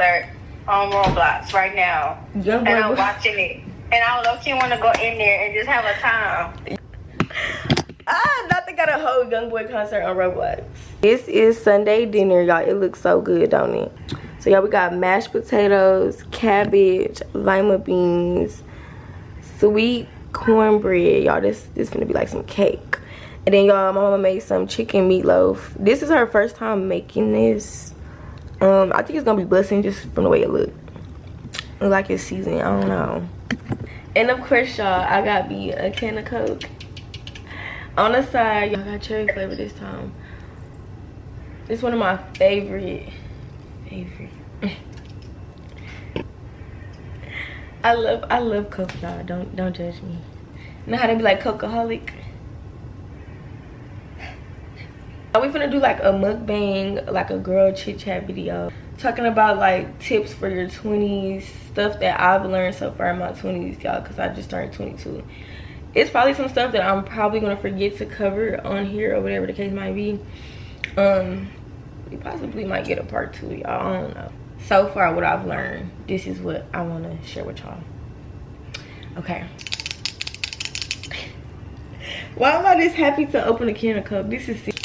concert on Roblox right now. And I'm watching it. And I low-key want to go in there and just have a time. Nothing got a whole YoungBoy concert on Roblox. This is Sunday dinner, y'all. It looks so good, don't it? So, y'all, we got mashed potatoes, cabbage, lima beans, sweet cornbread. Y'all, this gonna be like some cake. And then, y'all, my mama made some chicken meatloaf. This is her first time making this. I think it's gonna be busting just from the way it look. Look like it's seasoned. I don't know. And of course, y'all, I got me a can of Coke. On the side, y'all got cherry flavor this time. It's one of my favorite. I love Coke, y'all. Don't judge me. You know how they be like Cokeaholic? We finna do like a mukbang, like a girl chit chat video, talking about like tips for your 20s, stuff that I've learned so far in my 20s, y'all, because I just turned 22. It's probably some stuff that I'm probably gonna forget to cover on here or whatever the case might be. We possibly might get a part 2, y'all. I don't know. So far, what I've learned, this is what I want to share with y'all. Okay. Why am I this happy to open a can of Coke? This is sick.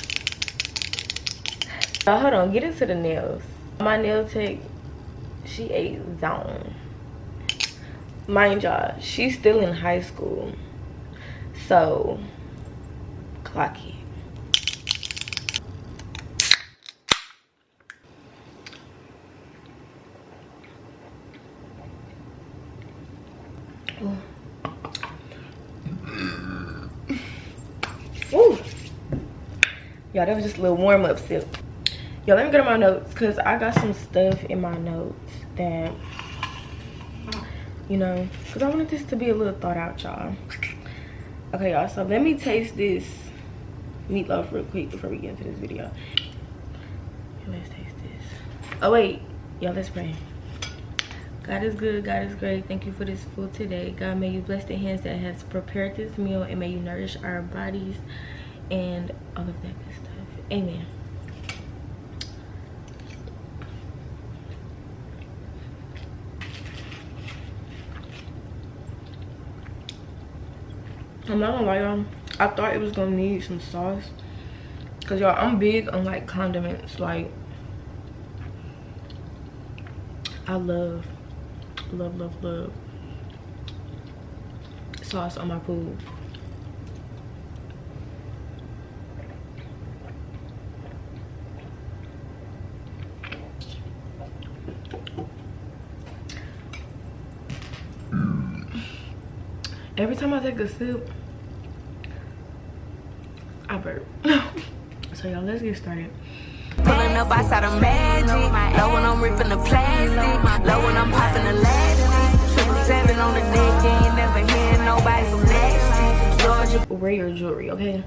Hold on, get into the nails. My nail tech, she a zone. Mind y'all, she's still in high school. So, clock it. Ooh. Y'all, that was just a little warm-up sip. Y'all, let me go to my notes because I got some stuff in my notes that, you know, because I wanted this to be a little thought out, y'all. Okay, y'all, so let me taste this meatloaf real quick before we get into this video. Let's taste this. Oh, wait. Y'all, let's pray. God is good, God is great. Thank you for this food today. God, may you bless the hands that has prepared this meal, and may you nourish our bodies and all of that good stuff. Amen. I'm not gonna lie, y'all. I thought it was gonna need some sauce, cause y'all, I'm big on like condiments. Like, I love sauce on my food. Every time I take a sip, I burp. So y'all, let's get started. Pulling up outside of magic. Low when I'm ripping the plastic. Low when I'm popping the elastic. 777 on the deck. You ain't never hear nobody so nasty. Georgia. Wear your jewelry, okay?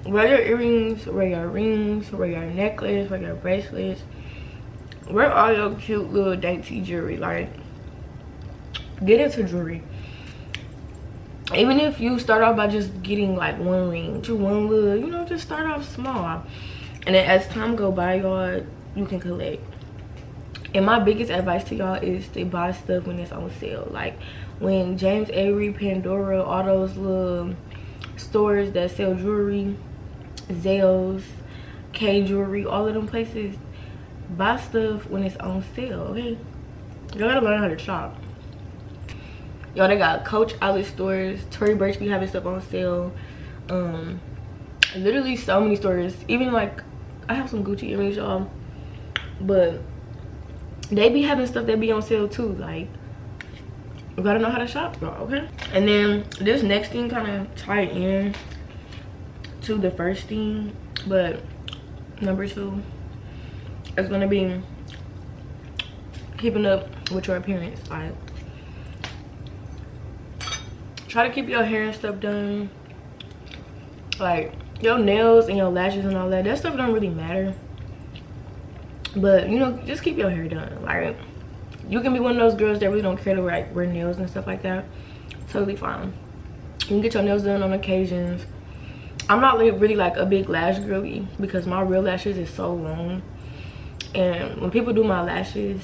Wear your earrings, wear your rings, wear your necklace, wear your bracelets. Wear all your cute little dainty jewelry. Like, get into jewelry. Even if you start off by just getting like one ring to one little, you know, just start off small. And then as time go by, y'all, you can collect. And my biggest advice to y'all is to buy stuff when it's on sale. Like when James Avery, Pandora, all those little stores that sell jewelry, Zales, K Jewelry, all of them places, buy stuff when it's on sale, okay? Y'all gotta learn how to shop. Y'all, they got Coach outlet stores. Tory Burch be having stuff on sale. Literally so many stores. Even like, I have some Gucci earrings, y'all. But they be having stuff that be on sale too. Like, you gotta know how to shop, y'all, okay? And then this next thing kind of tie in to the first thing. But number 2 is gonna be keeping up with your appearance. Like, try to keep your hair and stuff done. Like, your nails and your lashes and all that. That stuff don't really matter. But, you know, just keep your hair done. Like, you can be one of those girls that really don't care to wear nails and stuff like that. Totally fine. You can get your nails done on occasions. I'm not really like a big lash girly because my real lashes is so long. And when people do my lashes,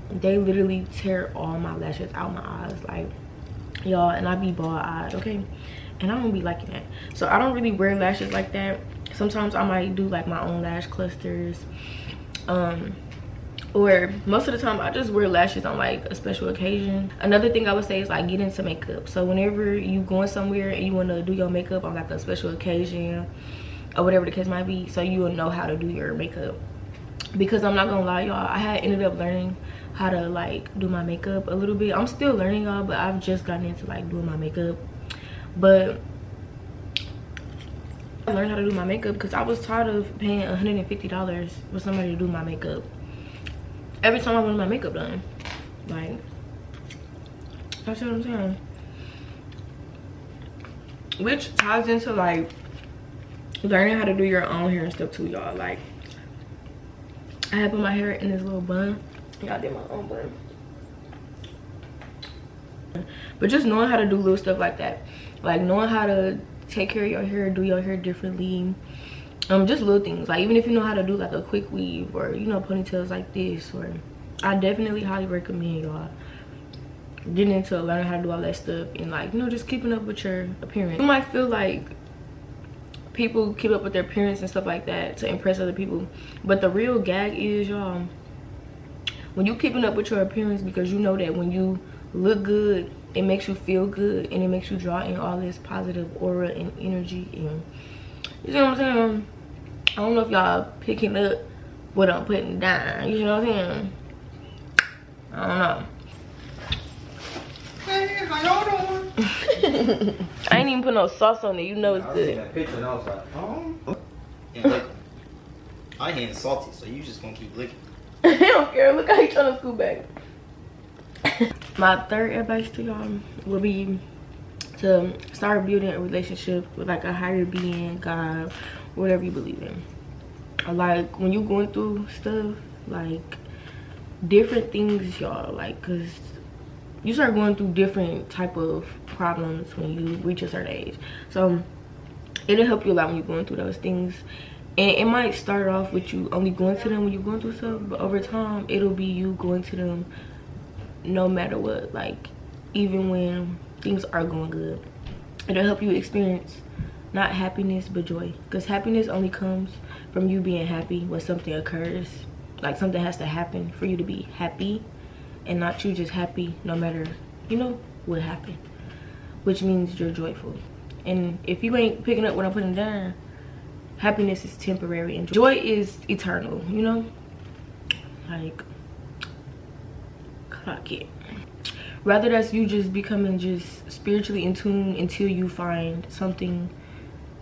they literally tear all my lashes out my eyes, like, y'all. And I be bald-eyed, okay? And I don't be liking that. So I don't really wear lashes like that. Sometimes I might do like my own lash clusters, or most of the time I just wear lashes on like a special occasion. Another thing I would say is like get into makeup. So whenever you going somewhere and you want to do your makeup on like a special occasion or whatever the case might be, so you will know how to do your makeup. Because I'm not gonna lie, y'all, I had ended up learning how to like do my makeup a little bit. I'm still learning, y'all, but I've just gotten into like doing my makeup. But I learned how to do my makeup because I was tired of paying $150 for somebody to do my makeup every time I wanted my makeup done. Like, that's what I'm saying. Which ties into like learning how to do your own hair and stuff too, y'all. Like, I had put my hair in this little bun. Yeah, I did my own bun. But just knowing how to do little stuff like that, like knowing how to take care of your hair, do your hair differently, just little things. Like even if you know how to do like a quick weave, or you know, ponytails like this, or I definitely highly recommend y'all getting into learning how to do all that stuff, and like, you know, just keeping up with your appearance. You might feel like people keep up with their appearance and stuff like that to impress other people, but the real gag is, y'all, when you keeping up with your appearance because you know that when you look good, it makes you feel good, and it makes you draw in all this positive aura and energy. And you see what I'm saying? I don't know if y'all picking up what I'm putting down. You know what I'm saying? I don't know. Hey, how y'all doing? I ain't even put no sauce on it. You know it's I good. seen that picture and I was like, oh. And look, I ain't salty, so you just gonna keep licking. I don't care. Look how you trying to scoot back. My third advice to y'all will be to start building a relationship with like a higher being, God, whatever you believe in. Like when you going through stuff, like different things, y'all, like, cause you start going through different type of problems when you reach a certain age. So it'll help you a lot when you're going through those things. And it might start off with you only going to them when you're going through stuff, but over time it'll be you going to them no matter what. Like even when things are going good, it'll help you experience not happiness but joy, because happiness only comes from you being happy when something occurs. Like something has to happen for you to be happy, and not you just happy no matter, you know, what happened, which means you're joyful. And if you ain't picking up what I'm putting down, happiness is temporary and joy is eternal, you know? Like, clock it. Rather that's you just becoming just spiritually in tune until you find something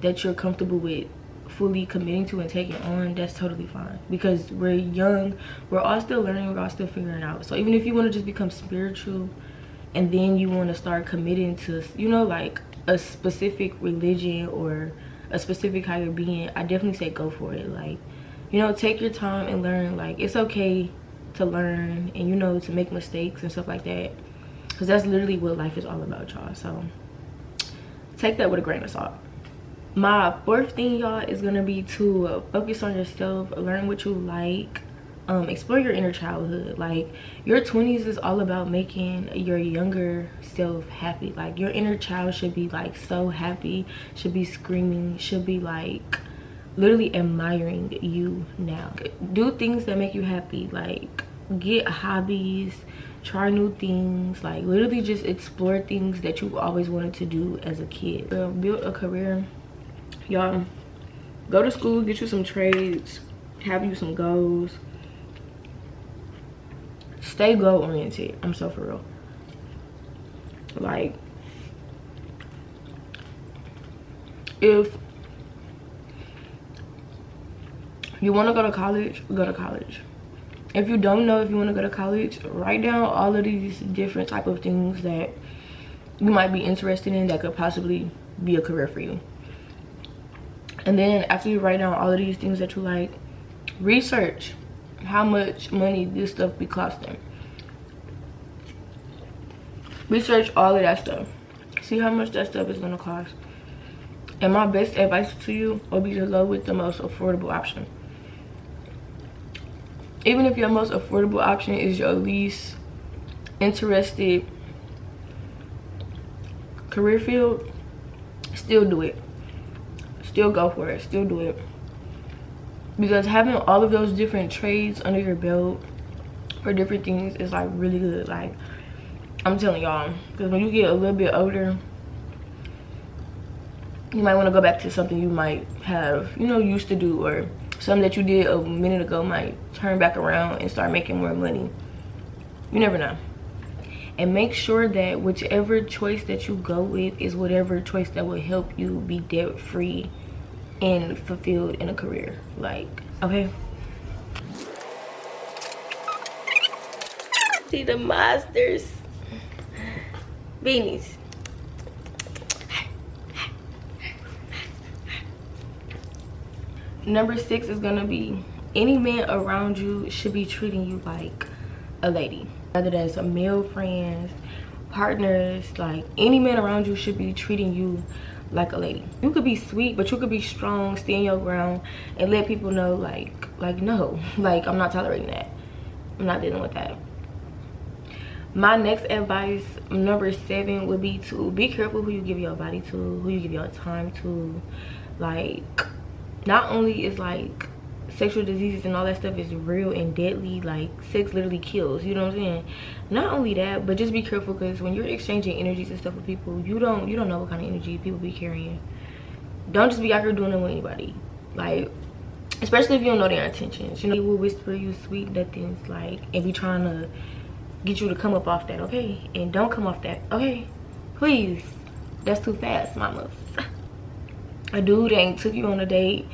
that you're comfortable with fully committing to and taking on. That's totally fine, because we're young, we're all still learning, we're all still figuring out. So even if you want to just become spiritual and then you want to start committing to, you know, like a specific religion or a specific higher being, I definitely say go for it. Like, you know, take your time and learn. Like, it's okay to learn and, you know, to make mistakes and stuff like that, because that's literally what life is all about, y'all. So take that with a grain of salt. My fourth thing, y'all, is gonna be to focus on yourself, learn what you like, explore your inner childhood. Like, your 20s is all about making your younger self happy. Like, your inner child should be like so happy, should be screaming, should be like literally admiring you now. Do things that make you happy. Like, get hobbies, try new things, like literally just explore things that you always wanted to do as a kid. Build a career, y'all. Go to school, get you some trades, have you some goals. Stay goal oriented. I'm so for real. Like, if you want to go to college, go to college. If you don't know if you want to go to college, write down all of these different type of things that you might be interested in that could possibly be a career for you. And then after you write down all of these things that you like, research how much money this stuff be costing. Research all of that stuff. See how much that stuff is gonna cost. And my best advice to you will be to go with the most affordable option. even if your most affordable option is your least interested career field, still do it. Still go for it. Still do it. Because having all of those different trades under your belt for different things is like really good. Like, I'm telling y'all, because when you get a little bit older, you might want to go back to something you might have, you know, used to do, or something that you did a minute ago might turn back around and start making more money. You never know. And make sure that whichever choice that you go with is whatever choice that will help you be debt free and fulfilled in a career. Like, okay. See the monsters. Beanies. Number 6 is gonna be, any man around you should be treating you like a lady. Whether that's a male friends, partners, like any man around you should be treating you like a lady. You could be sweet, but you could be strong, stand your ground, and let people know like no, like I'm not tolerating that. I'm not dealing with that. My next advice, number 7, would be to be careful who you give your body to, who you give your time to. Like, not only is like sexual diseases and all that stuff is real and deadly, like sex literally kills, you know what I'm saying? Not only that, but just be careful, because when you're exchanging energies and stuff with people, you don't know what kind of energy people be carrying. Don't just be out here doing it with anybody, like, especially if you don't know their intentions. You know, they will whisper you sweet nothings, like, and be trying to get you to come up off that, okay? And don't come off that, okay? Please. That's too fast, mamas. A dude ain't took you on a date.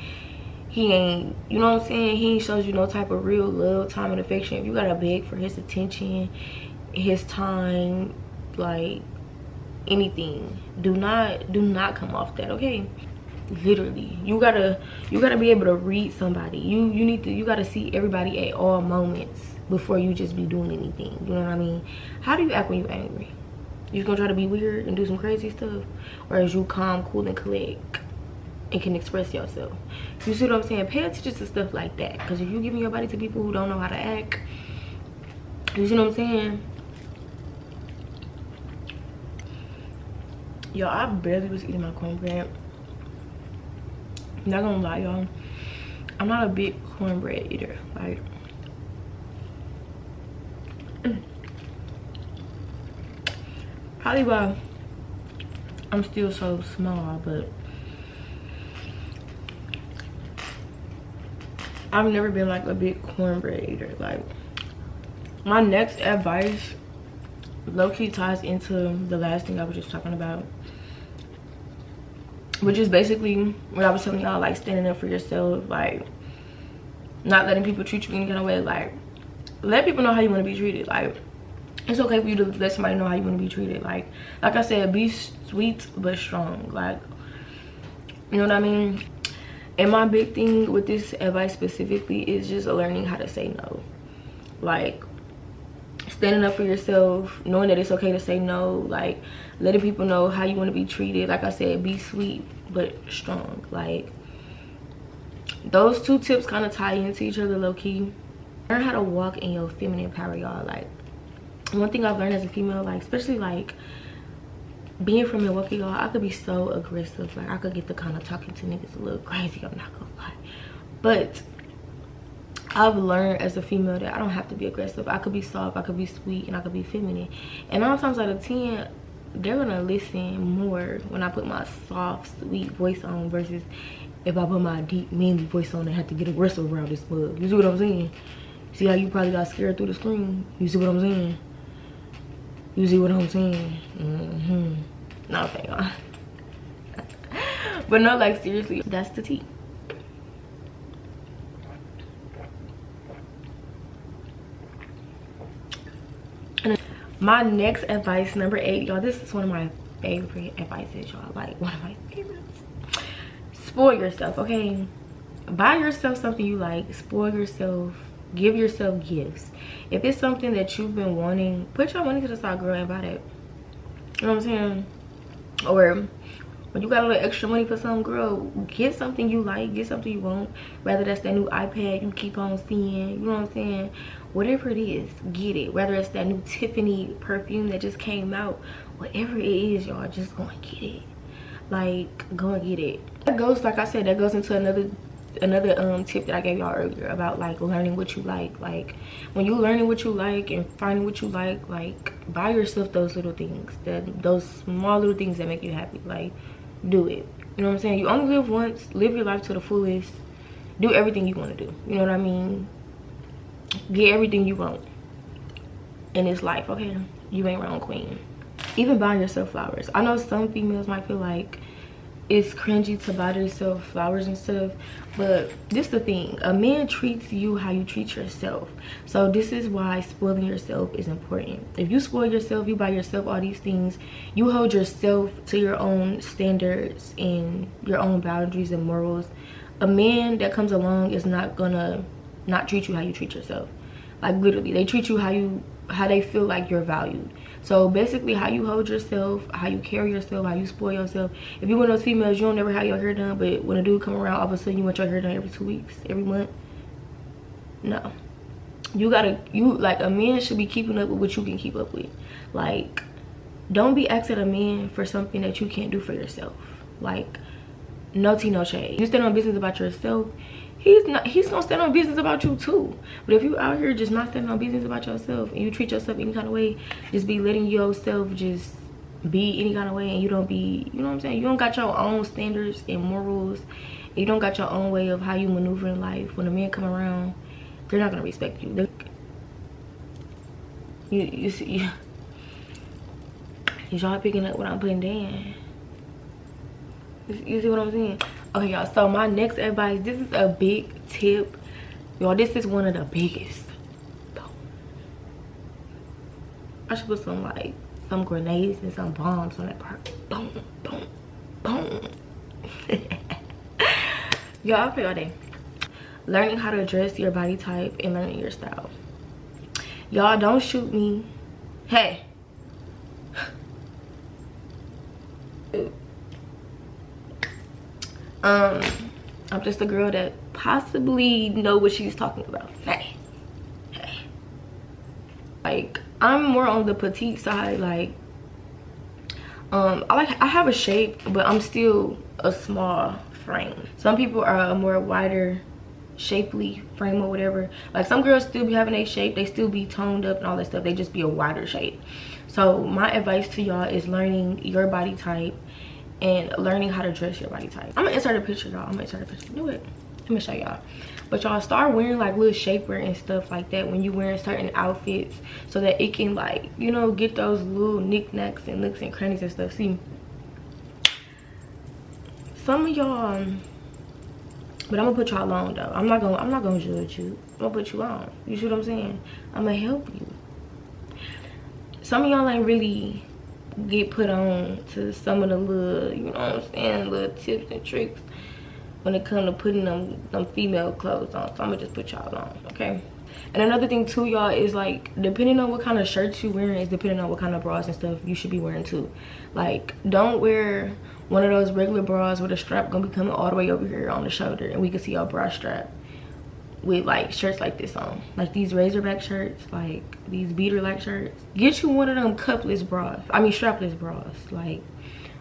He ain't, you know what I'm saying? He ain't shows you no type of real love, time, and affection. If you gotta beg for his attention, his time, like anything, do not come off that, okay? Literally, you gotta be able to read somebody. You gotta see everybody at all moments before you just be doing anything. You know what I mean? How do you act when you're angry? You just gonna try to be weird and do some crazy stuff, or is you calm, cool, and collect and can express yourself? You see what I'm saying? Pay attention to stuff like that, because if you're giving your body to people who don't know how to act, you see what I'm saying? Yo, I barely was eating my cornbread. Not gonna lie, y'all, I'm not a big cornbread eater. Like, probably why I'm still so small, but I've never been like a big cornbread eater. Like, my next advice low-key ties into the last thing I was just talking about, which is basically what I was telling y'all, like standing up for yourself, like not letting people treat you any kind of way. Like, let people know how you want to be treated. Like, it's okay for you to let somebody know how you want to be treated. Like I said, be sweet but strong. Like, you know what I mean? And my big thing with this advice specifically is just learning how to say no. Like, standing up for yourself, knowing that it's okay to say no, like letting people know how you want to be treated. Like I said, be sweet but strong. Like, those two tips kind of tie into each other low-key. Learn how to walk in your feminine power, y'all. Like, one thing I've learned as a female, like especially like being from Milwaukee, y'all, I could be so aggressive. Like, I could get the kind of talking to niggas a little crazy, I'm not gonna lie. But I've learned as a female that I don't have to be aggressive. I could be soft, I could be sweet, and I could be feminine. And 9 times out of 10, they're gonna listen more when I put my soft, sweet voice on versus if I put my deep, manly voice on and have to get aggressive around this mug. You see what I'm saying? See how you probably got scared through the screen? You see what I'm saying? You see what I'm saying? No, hang on. But no, like, seriously, that's the tea. My next advice, number 8, y'all, this is one of my favorite advices, y'all. Like, one of my favorites. Spoil yourself, okay? Buy yourself something you like. Spoil yourself. Give yourself gifts. If it's something that you've been wanting, put your money to the side, girl, and buy that. You know what I'm saying? Or When you got a little extra money for something, girl, get something you like, get something you want. Whether that's that new iPad you keep on seeing, you know what I'm saying? Whatever it is, get it. Whether it's that new Tiffany perfume that just came out, whatever it is, y'all, just go and get it. Like, go and get it. That goes, like I said, that goes into another tip that I gave y'all earlier about like learning what you like. Like when you learning what you like and finding what you like buy yourself those little things, those small little things that make you happy. Like, do it. You know what I'm saying? You only live once. Live your life to the fullest. Do everything you want to do. You know what I mean? Get everything you want in this life. Okay, you ain't wrong, queen. Even buying yourself flowers. I know some females might feel like it's cringy to buy yourself flowers and stuff, but this is the thing, a man treats you how you treat yourself. So this is why spoiling yourself is important. If you spoil yourself, you buy yourself all these things, you hold yourself to your own standards and your own boundaries and morals, a man that comes along is not gonna not treat you how you treat yourself. Like, literally, they treat you how they feel like you're valued. So basically, how you hold yourself, how you carry yourself, how you spoil yourself. If you one of those females, you don't never have your hair done, but when a dude come around, all of a sudden you want your hair done every 2 weeks, every month. No, like, a man should be keeping up with what you can keep up with. Like, don't be asking a man for something that you can't do for yourself. Like, no tea, no shade. You stand on business about yourself, he's gonna stand on business about you too. But if you out here just not standing on business about yourself and you treat yourself any kind of way, just be letting yourself just be any kind of way, and you don't be, you know what I'm saying, you don't got your own standards and morals, you don't got your own way of how you maneuver in life, when a man come around, they're not gonna respect you. You see, y'all picking up what I'm putting down. You see what I'm saying? Okay, y'all, so my next advice, this is a big tip, y'all. This is one of the biggest. I should put some grenades and some bombs on that part. Boom, boom, boom. Y'all, I'll pay all day. Learning how to dress your body type and learning your style. Y'all, don't shoot me. Hey. I'm just a girl that possibly know what she's talking about. Hey. Like, I'm more on the petite side. Like, I have a shape, but I'm still a small frame. Some people are a more wider, shapely frame or whatever. Like, some girls still be having a shape, they still be toned up and all that stuff, they just be a wider shape. So my advice to y'all is learning your body type and learning how to dress your body type. I'm gonna insert a picture, y'all. Do it. Let me show y'all. But y'all, start wearing like little shapewear and stuff like that when you wearing certain outfits, so that it can, like, you know, get those little knickknacks and nooks and crannies and stuff. See, some of y'all, but I'm gonna put y'all on though. I'm not gonna judge you. I'm gonna put you on. You see what I'm saying? I'm gonna help you. Some of y'all ain't really get put on to some of the little, you know what I'm saying, little tips and tricks when it comes to putting them female clothes on. So I'm gonna just put y'all on, okay? And another thing too, y'all, is like, depending on what kind of shirts you wearing is depending on what kind of bras and stuff you should be wearing too. Like, don't wear one of those regular bras where the strap gonna be coming all the way over here on the shoulder and we can see your bra strap, with like shirts like this on, like these razorback shirts, like these beater like shirts. Get you one of them cupless bras, strapless bras, like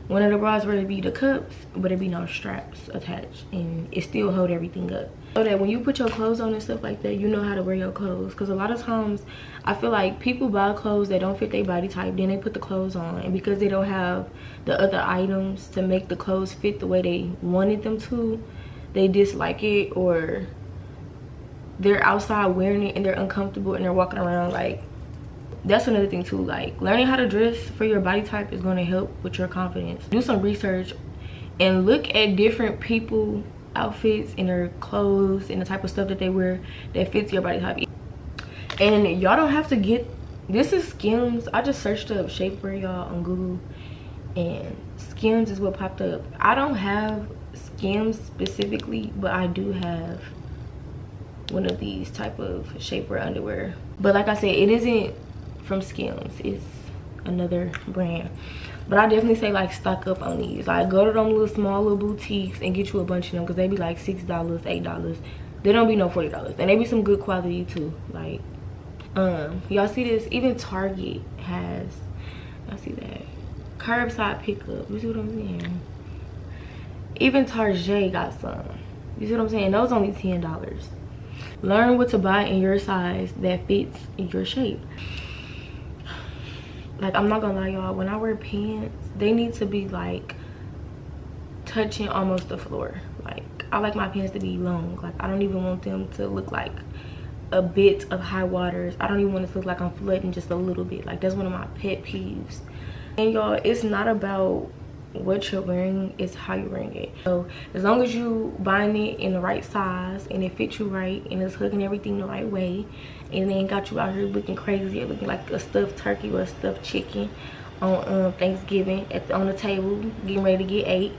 one of the bras where it be the cups but it be no straps attached and it still hold everything up, so that when you put your clothes on and stuff like that, you know how to wear your clothes. Because a lot of times I feel like people buy clothes that don't fit their body type, then they put the clothes on, and because they don't have the other items to make the clothes fit the way they wanted them to, they dislike it, or they're outside wearing it and they're uncomfortable and they're walking around. Like, that's another thing too. Like, learning how to dress for your body type is going to help with your confidence. Do some research and look at different people outfits and their clothes and the type of stuff that they wear that fits your body type. And y'all don't have to get, this is Skims. I just searched up shapewear, y'all, on Google, and Skims is what popped up. I don't have Skims specifically, but I do have one of these type of shapewear underwear. But like I said, it isn't from Skims, it's another brand. But I definitely say like stock up on these. Like go to them little small little boutiques and get you a bunch of them, because they be like $6, $8. They don't be no $40, and they be some good quality too. Like y'all see this? Even Target has, y'all see that? Curbside pickup. You see what I'm saying? Even Target got some. You see what I'm saying? Those only $10. Learn what to buy in your size that fits your shape. Like, I'm not gonna lie, y'all, when I wear pants, they need to be like touching almost the floor. Like, I like my pants to be long. Like, I don't even want them to look like a bit of high waters. I don't even want it to look like I'm flooding just a little bit. Like, that's one of my pet peeves. And y'all, it's not about what you're wearing, it's how you're wearing it. So as long as you buying it in the right size and it fits you right and it's hooking everything the right way, and then got you out here looking crazy, looking like a stuffed turkey or a stuffed chicken on Thanksgiving on the table, getting ready to get ate,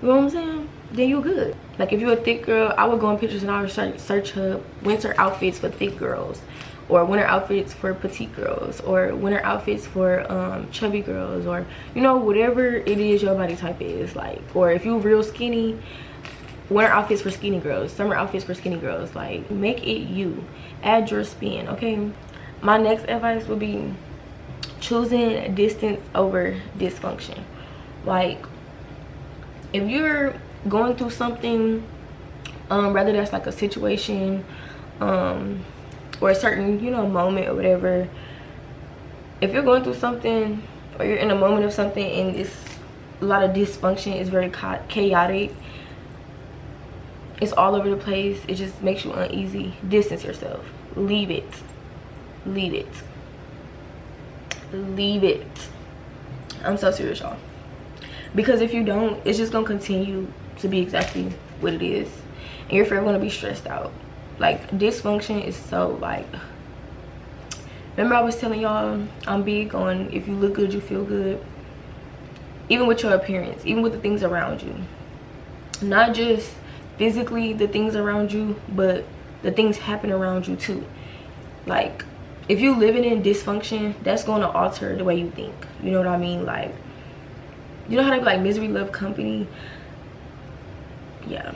you know what I'm saying? Then you're good. Like, if you're a thick girl, I would go in pictures and I would search up winter outfits for thick girls, or winter outfits for petite girls, or winter outfits for chubby girls, or you know, whatever it is your body type is. Like, or if you're real skinny, winter outfits for skinny girls, summer outfits for skinny girls. Like, make it you, add your spin. Okay, my next advice would be choosing distance over dysfunction. Like, if you're going through something, whether that's like a situation or a certain, you know, moment or whatever, if you're going through something or you're in a moment of something and it's a lot of dysfunction, it's very chaotic, it's all over the place, it just makes you uneasy, distance yourself. Leave it. Leave it. Leave it. I'm so serious, y'all. Because if you don't, it's just gonna continue to be exactly what it is, and you're forever gonna be stressed out. Like, dysfunction is so, like, remember I was telling y'all I'm big on if you look good, you feel good. Even with your appearance, even with the things around you. Not just physically the things around you, but the things happen around you too. Like, if you living in dysfunction, that's going to alter the way you think. You know what I mean? Like, you know how they be like misery love company? Yeah.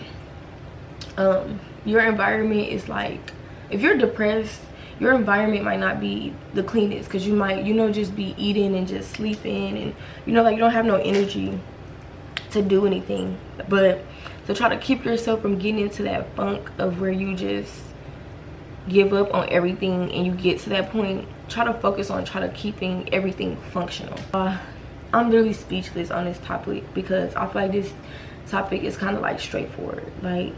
Your environment is like, if you're depressed, your environment might not be the cleanest, because you might, you know, just be eating and just sleeping, and you know, like, you don't have no energy to do anything. But to try to keep yourself from getting into that funk of where you just give up on everything and you get to that point, try to focus on keeping everything functional. I'm really speechless on this topic, because I feel like this topic is kind of like straightforward. Like,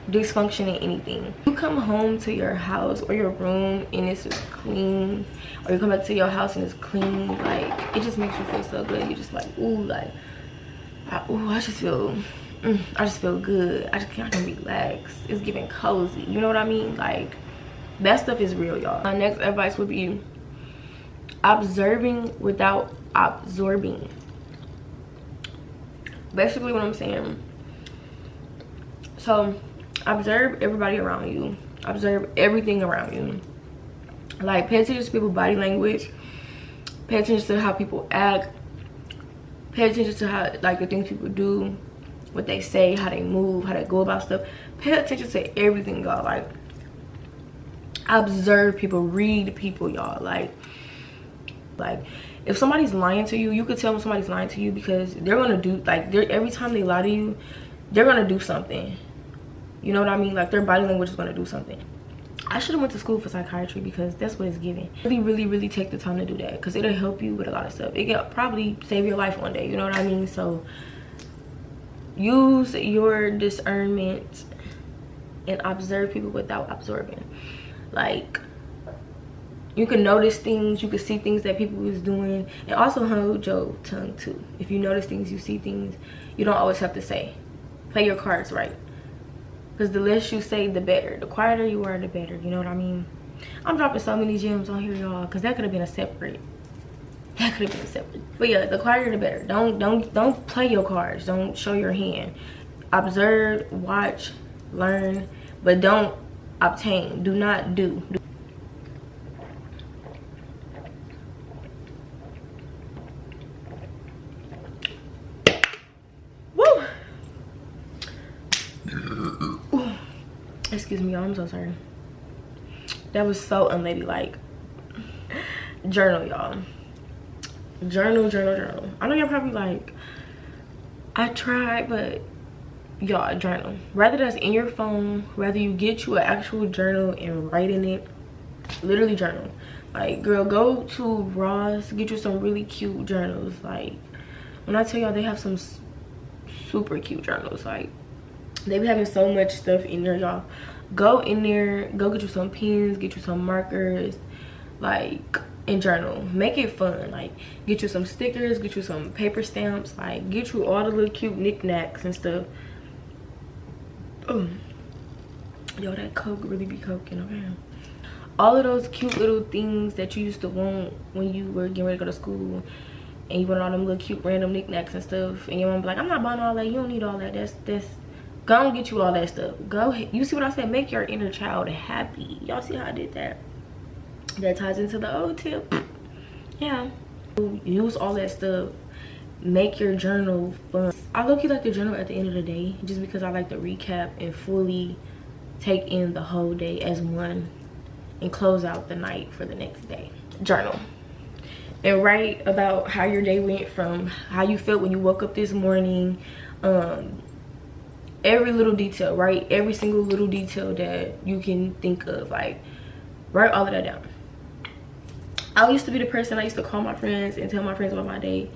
dysfunction in anything. You come home to your house or your room and it's just clean, or you come back to your house and it's clean, like, it just makes you feel so good. You're just like, ooh, like, I just feel good. I can relax. It's giving cozy, you know what I mean? Like, that stuff is real, y'all. My next advice would be observing without absorbing. Basically what I'm saying, so observe everybody around you, observe everything around you. Like, pay attention to people's body language, pay attention to how people act, pay attention to how, like, the things people do, what they say, how they move, how they go about stuff. Pay attention to everything, y'all. Like, observe people, read people, y'all. Like if somebody's lying to you, you could tell when somebody's lying to you, because they're gonna do, like, every time they lie to you, they're gonna do something. You know what I mean? Like, their body language is gonna do something. I should have went to school for psychiatry, because that's what it's giving. Really take the time to do that, because it'll help you with a lot of stuff. It can probably save your life one day, you know what I mean? So use your discernment and observe people without absorbing. Like, you can notice things, you can see things that people is doing, and also hold your tongue too. If you notice things, you see things, you don't always have to say. Play your cards right, because the less you say, the better. The quieter you are, the better, you know what I mean? I'm dropping so many gems on here, y'all, because that could have been a separate. But yeah, the quieter the better. Don't play your cards, don't show your hand. Observe, watch, learn, but don't obtain. Do not do. excuse me, I'm so sorry. That was so unladylike. Journal, y'all. Journal. I know y'all probably like, I tried, but y'all, journal. Rather that's in your phone, rather you get you an actual journal and write in it. Literally journal. Like, girl, go to Ross, get you some really cute journals. Like, when I tell y'all, they have some super cute journals. Like, they be having so much stuff in there, y'all. Go in there, go get you some pens, get you some markers, like, and journal. Make it fun. Like, get you some stickers, get you some paper stamps, like, get you all the little cute knickknacks and stuff. Oh, yo, that Coke really be coking, okay? All of those cute little things that you used to want when you were getting ready to go to school, and you wanted all them little cute random knickknacks and stuff, and your mom be like, I'm not buying all that, you don't need all that, that's go and get you all that stuff. Go, you see what I said? Make your inner child happy. Y'all see how I did that? That ties into the old tip. Yeah, use all that stuff. Make your journal fun. I low-key like the journal at the end of the day, just because I like to recap and fully take in the whole day as one and close out the night for the next day. Journal and write about how your day went, from how you felt when you woke up this morning. Every little detail, right? Every single little detail that you can think of. Like, write all of that down. I used to be the person, I used to call my friends and tell my friends about my day,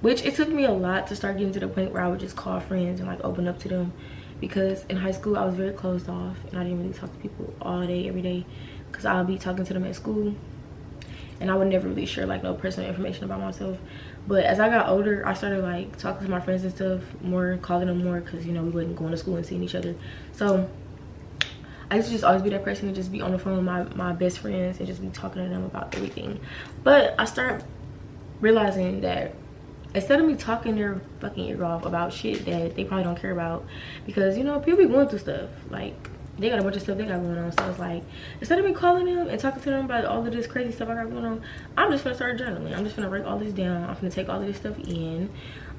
which it took me a lot to start getting to the point where I would just call friends and like open up to them, because in high school I was very closed off and I didn't really talk to people all day every day, because I'll be talking to them at school and I would never really share like no personal information about myself. But as I got older, I started like talking to my friends and stuff more, calling them more, because you know we wasn't going to school and seeing each other. So I used to just always be that person to just be on the phone with my best friends and just be talking to them about everything. But I started realizing that instead of me talking their fucking ear off about shit that they probably don't care about, because you know people be going through stuff, like they got a bunch of stuff they got going on. So it's like, instead of me calling them and talking to them about all of this crazy stuff I got going on, I'm just gonna start journaling. I'm just gonna write all this down. I'm gonna take all of this stuff in,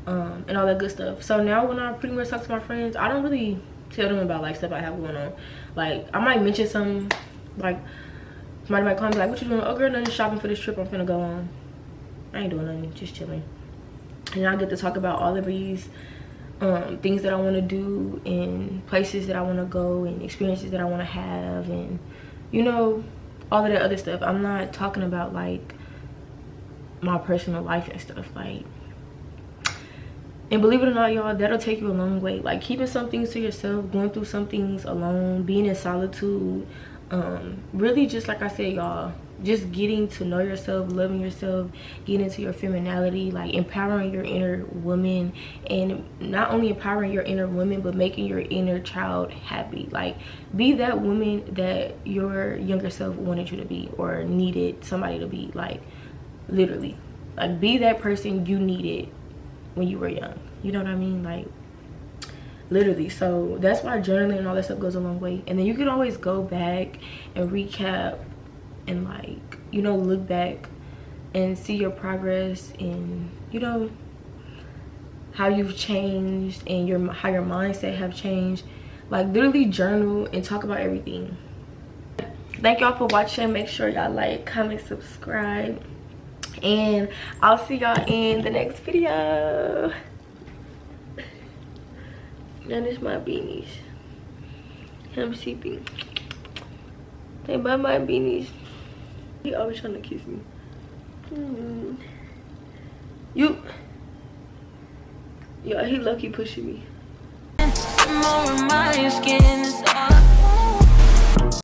and all that good stuff. So now when I pretty much talk to my friends, I don't really tell them about like stuff I have going on. Like, I might mention something, like somebody might call me like, what you doing? Oh girl, nothing, shopping for this trip I'm finna go on. I ain't doing nothing, just chilling. And I get to talk about all of these things that I want to do, and places that I want to go, and experiences that I want to have, and you know, all of that other stuff. I'm not talking about like my personal life and stuff, like, and believe it or not, y'all, that'll take you a long way. Like, keeping some things to yourself, going through some things alone, being in solitude, really just like I said, y'all, just getting to know yourself, loving yourself, getting into your femininity, like empowering your inner woman, and not only empowering your inner woman, but making your inner child happy. Like, be that woman that your younger self wanted you to be or needed somebody to be. Like, literally, like, be that person you needed when you were young. You know what I mean? Like, literally. So that's why journaling and all that stuff goes a long way. And then you can always go back and recap and, like, you know, look back and see your progress, and you know how you've changed, and how your mindset have changed. Like, literally journal and talk about everything. Thank y'all for watching. Make sure y'all like, comment, subscribe, and I'll see y'all in the next video. That is my beanies. I'm sleeping. They buy my beanies. He always trying to kiss me. Yeah, he lucky pushing me. More of my skin.